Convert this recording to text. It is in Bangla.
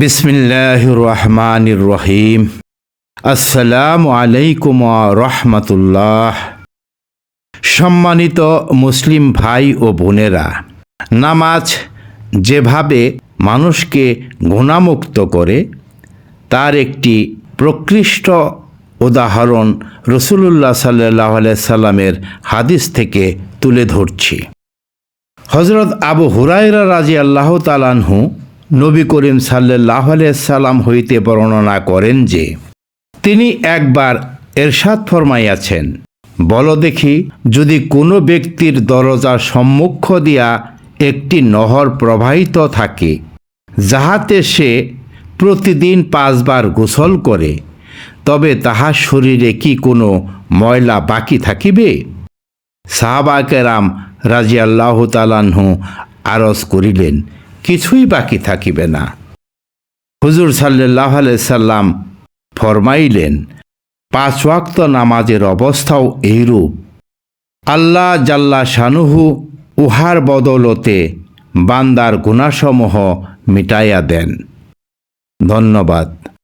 বিসমিল্লাহির রহমানির রহিম। আসসালামু আলাইকুম ওয়া রাহমাতুল্লাহ। সম্মানিত মুসলিম ভাই ও বোনেরা, নামাজ যেভাবে মানুষকে গুনাহমুক্ত করে তার একটি প্রকৃষ্ট উদাহরণ রাসূলুল্লাহ সাল্লাল্লাহু আলাইহি সাল্লামের হাদিস থেকে তুলে ধরছি। হযরত আবু হুরায়রা রাদিয়াল্লাহু তাআলা আনহু নবী করিম সাল্লাল্লাহু আলাইহি সাল্লাম হইতে বর্ণনা করেন যে তিনি একবার ইরশাদ ফরমাইয়াছেন, বলো দেখি, যদি কোনো ব্যক্তির দরজার সম্মুখ দিয়া একটি নহর প্রবাহিত থাকে, যাহাতে সে প্রতিদিন 5 বার গোসল করে, তবে তাহার শরীরে কি কোনো ময়লা বাকি থাকিবে? সাহাবা কেরাম রাদিয়াল্লাহু তাআলা আনহু আরজ করিলেন, কিছুই বাকি থাকিবে না। হুজুর সাল্লাল্লাহু আলাইহি সাল্লাম ফরমাইলেন, 5 ওয়াক্ত নামাজের অবস্থাও এইরূপ। আল্লাহ জাল্লা শানুহু উহার বদলতে বান্দার গুনাহসমূহ মিটাইয়া দেন। ধন্যবাদ।